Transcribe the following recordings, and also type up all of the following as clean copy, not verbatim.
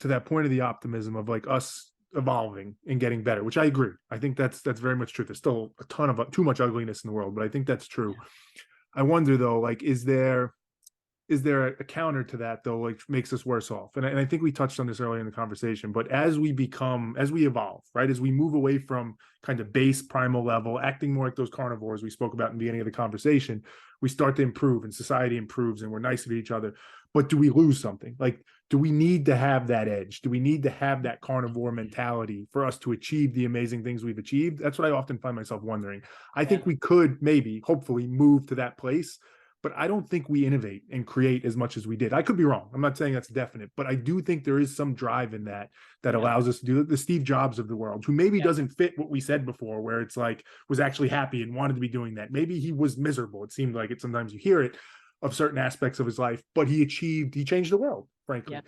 to that point of the optimism of like us evolving and getting better, which I agree. I think that's very much true. There's still a ton of too much ugliness in the world, but I think that's true. I wonder though, like, is there a counter to that though, like makes us worse off? And I think we touched on this earlier in the conversation, but as we evolve, right, as we move away from kind of base primal level, acting more like those carnivores we spoke about in the beginning of the conversation, we start to improve and society improves and we're nicer to each other. But do we lose something? Like, do we need to have that edge? Do we need to have that carnivore mentality for us to achieve the amazing things we've achieved? That's what I often find myself wondering. I think we could maybe, hopefully, move to that place, but I don't think we innovate and create as much as we did. I could be wrong. I'm not saying that's definite, but I do think there is some drive in that allows us to do the Steve Jobs of the world, who maybe doesn't fit what we said before, where it's like was actually happy and wanted to be doing that. Maybe he was miserable. It seemed like it. Sometimes you hear it of certain aspects of his life, but he changed the world, frankly. Yeah.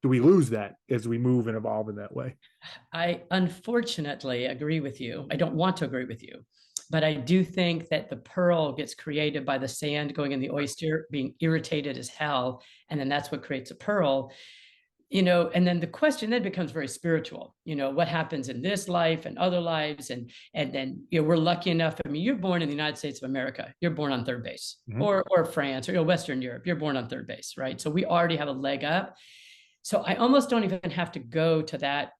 Do we lose that as we move and evolve in that way? I unfortunately agree with you. I don't want to agree with you, but I do think that the pearl gets created by the sand going in the oyster, being irritated as hell. And then that's what creates a pearl, and then the question then becomes very spiritual, what happens in this life and other lives. And then, we're lucky enough. I mean, you're born in the United States of America, you're born on third base, or France, or Western Europe, you're born on third base, right? So we already have a leg up. So I almost don't even have to go to that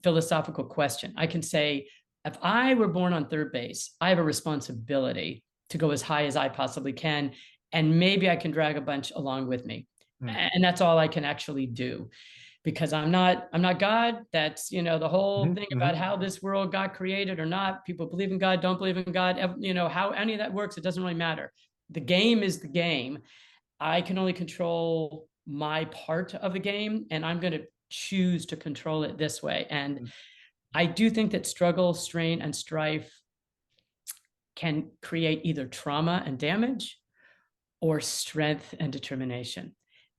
philosophical question. I can say, if I were born on third base, I have a responsibility to go as high as I possibly can. And maybe I can drag a bunch along with me. And that's all I can actually do, because I'm not God. That's, the whole thing about how this world got created or not. People believe in God, don't believe in God. How any of that works, it doesn't really matter. The game is the game. I can only control my part of the game, and I'm going to choose to control it this way. And I do think that struggle, strain, and strife can create either trauma and damage or strength and determination.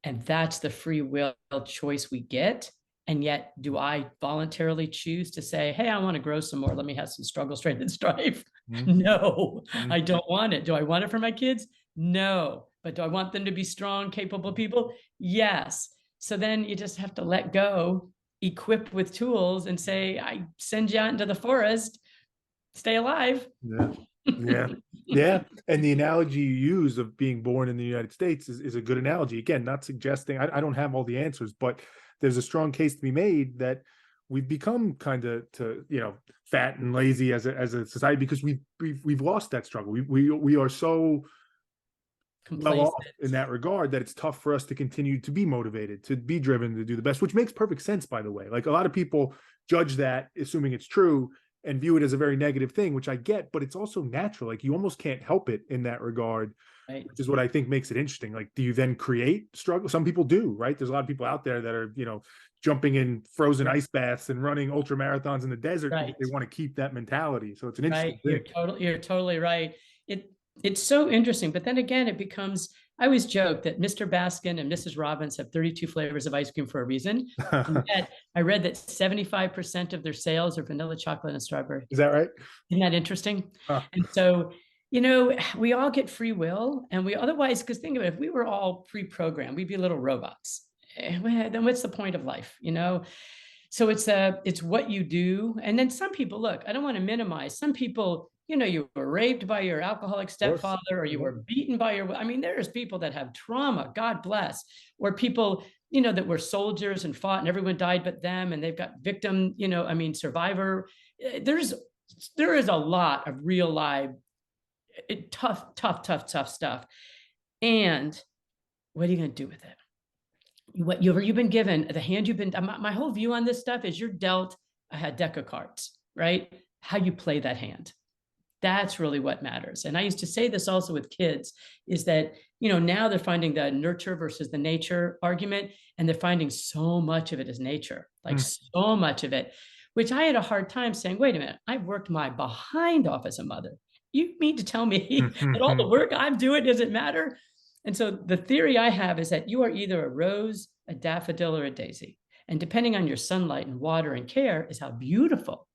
And that's the free will choice we get. And yet, do I voluntarily choose to say, hey, I want to grow some more. Let me have some struggle, strain, and strife? No, I don't want it. Do I want it for my kids? No. But do I want them to be strong, capable people? Yes. So then you just have to let go, equip with tools, and say, I send you out into the forest, stay alive. Yeah. And the analogy you use of being born in the United States is a good analogy. Again, not suggesting I don't have all the answers, but there's a strong case to be made that we've become kind of fat and lazy as a society because we've lost that struggle. We are so well off in that regard that it's tough for us to continue to be motivated, to be driven, to do the best, which makes perfect sense, by the way. Like, a lot of people judge that, assuming it's true, and view it as a very negative thing, which I get, but it's also natural. Like, you almost can't help it in that regard, right? Which is what I think makes it interesting. Like, do you then create struggle? Some people do, right? There's a lot of people out there that are, jumping in frozen ice baths and running ultra marathons in the desert. Right. They want to keep that mentality. So it's an interesting thing. You're totally right. It's so interesting. But then again, it becomes, I always joke that Mr. Baskin and Mrs. Robbins have 32 flavors of ice cream for a reason. And yet, I read that 75% of their sales are vanilla, chocolate, and strawberry. Is that right? Isn't that interesting? And so, we all get free will, and we otherwise, because think of it, if we were all pre-programmed, we'd be little robots. Then what's the point of life? So it's what you do. And then some people, look, I don't want to minimize. Some people, you were raped by your alcoholic stepfather, or you were beaten by there's people that have trauma, God bless, or people, that were soldiers and fought and everyone died but them, and they've got victim, survivor. There is a lot of real life, tough stuff. And what are you going to do with it? What you've been given, the hand you've been, my whole view on this stuff is you're dealt a deck of cards, right? How you play that hand. That's really what matters. And I used to say this also with kids, is that, now they're finding the nurture versus the nature argument, and they're finding so much of it as nature, like so much of it, which I had a hard time saying, wait a minute, I've worked my behind off as a mother. You mean to tell me that all the work I'm doing doesn't matter? And so the theory I have is that you are either a rose, a daffodil, or a daisy. And depending on your sunlight and water and care is how beautiful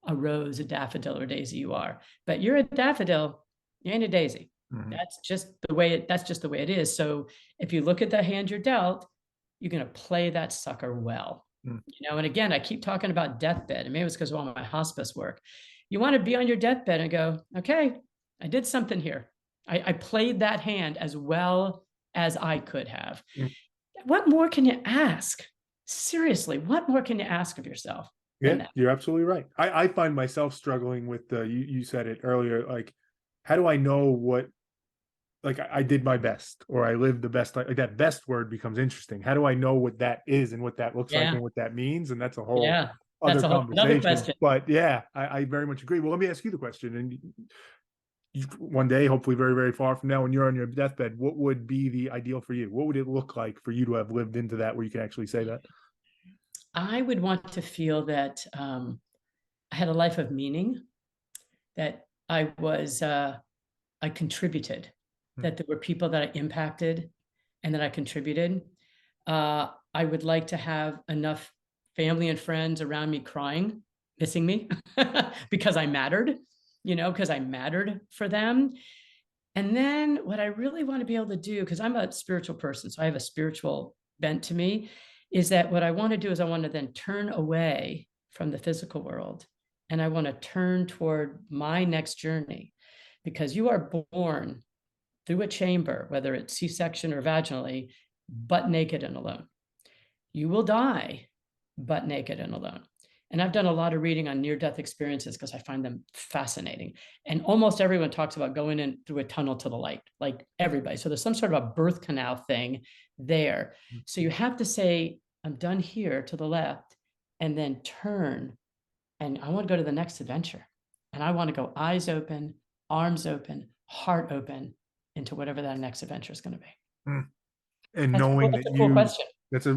a rose, a daffodil, or daisy you are. But you're a daffodil, you ain't a daisy. That's just the way it is. So if you look at the hand you're dealt, you're going to play that sucker well. Mm. And again, I keep talking about deathbed, and maybe it's because of all my hospice work. You want to be on your deathbed and go, okay, I did something here. I played that hand as well as I could have. Mm. What more can you ask? Seriously, what more can you ask of yourself than Yeah, that? you're absolutely right. I find myself struggling with the, you said it earlier, like, how do I know what, like, I did my best or I lived the best, like that best word becomes interesting. How do I know what that is and what that looks like Yeah, and what that means? And that's a whole yeah. other That's a whole another conversation. question. But yeah, I very much agree. Well, let me ask you the question. And one day, hopefully very, very far from now, when you're on your deathbed, what would be the ideal for you? What would it look like for you to have lived into that where you can actually say that? I would want to feel that I had a life of meaning, that I contributed, Mm. that there were people that I impacted and that I contributed. I would like to have enough family and friends around me crying, missing me because I mattered, because I mattered for them. And then what I really want to be able to do, because I'm a spiritual person, so I have a spiritual bent to me, is that what I want to do is I want to then turn away from the physical world and I want to turn toward my next journey. Because you are born through a chamber, whether it's C-section or vaginally, butt naked and alone. You will die butt naked and alone. And I've done a lot of reading on near-death experiences because I find them fascinating. And almost everyone talks about going in through a tunnel to the light, like everybody. So there's some sort of a birth canal thing there. So you have to say, I'm done here to the left, and then turn, and I want to go to the next adventure. And I want to go eyes open, arms open, heart open into whatever that next adventure is going to be. Mm. And That's cool. knowing That's that a cool you, question.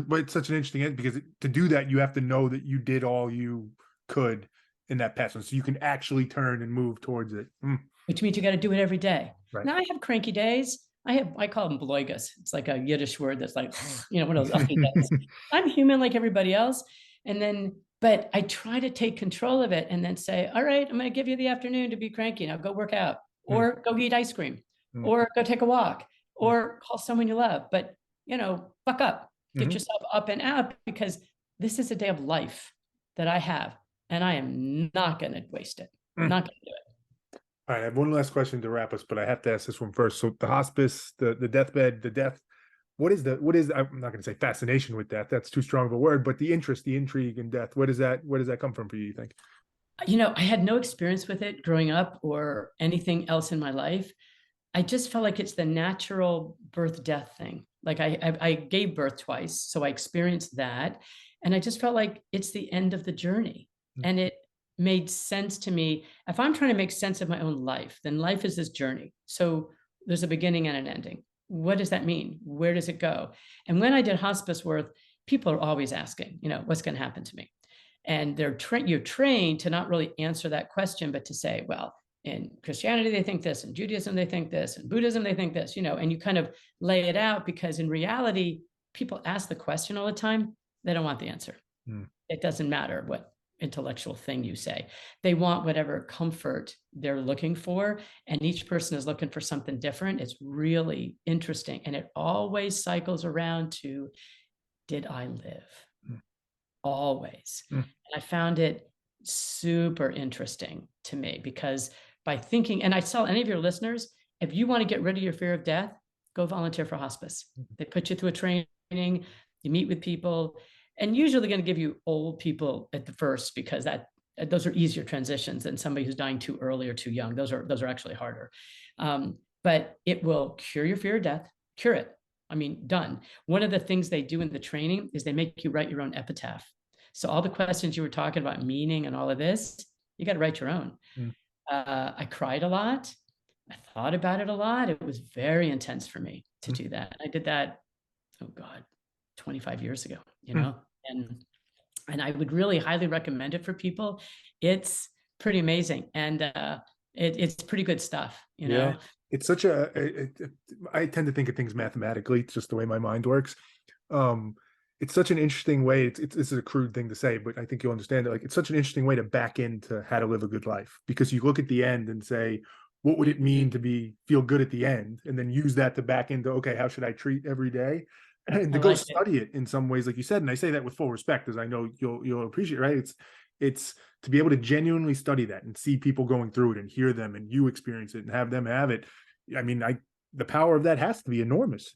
but it's such an interesting end because to do that, you have to know that you did all you could in that past one. So you can actually turn and move towards it. Mm. Which means you got to do it every day. Right. Now I have cranky days. I call them bloigas. It's like a Yiddish word that's like, one of those ugly days. I'm human like everybody else. And then, but I try to take control of it and then say, all right, I'm going to give you the afternoon to be cranky. Now go work out Mm. or go eat ice cream Mm. or go take a walk Mm. or call someone you love. But, buck up, get Mhm. yourself up and out because this is a day of life that I have and I am not going to waste it. Mm. Not going to do it. All right, I have one last question to wrap us, but I have to ask this one first. So the hospice, the deathbed, the death, what is I'm not going to say fascination with death. That's too strong of a word, but the interest, the intrigue in death, where does that come from for you think? I had no experience with it growing up or anything else in my life. I just felt like it's the natural birth death thing. Like I gave birth twice, so I experienced that. And I just felt like it's the end of the journey. Mm. And it made sense to me. If I'm trying to make sense of my own life, then life is this journey. So there's a beginning and an ending. What does that mean? Where does it go? And when I did hospice work, people are always asking, what's going to happen to me? And you're trained to not really answer that question, but to say, well, in Christianity, they think this, in Judaism, they think this, in Buddhism, they think this, and you kind of lay it out because in reality, people ask the question all the time. They don't want the answer. Mm. It doesn't matter what intellectual thing you say. They want whatever comfort they're looking for. And each person is looking for something different. It's really interesting. And it always cycles around to, did I live? Mm. Always. Mm. And I found it super interesting to me because by thinking, and I tell any of your listeners, if you want to get rid of your fear of death, go volunteer for hospice. They put you through a training, you meet with people, and usually going to give you old people at the first because those are easier transitions than somebody who's dying too early or too young. Those are actually harder. But it will cure your fear of death, cure it. I mean, done. One of the things they do in the training is they make you write your own epitaph. So all the questions you were talking about, meaning and all of this, you got to write your own. Mm. I cried a lot. I thought about it a lot. It was very intense for me to Mm. do that. I did that, oh God, 25 years ago, Mm. and I would really highly recommend it for people. It's pretty amazing. And it's pretty good stuff, Yeah, it's such I tend to think of things mathematically. It's just the way my mind works. Um, it's such an interesting way. This is a crude thing to say, but I think you'll understand it. Like, it's such an interesting way to back into how to live a good life because you look at the end and say, what would it mean to feel good at the end, and then use that to back into, okay, how should I treat every day? and I to go like it. study it in some ways, like you said, and I say that with full respect, as I know you'll appreciate, right? It's to be able to genuinely study that and see people going through it and hear them and you experience it and have them have it. I mean, the power of that has to be enormous.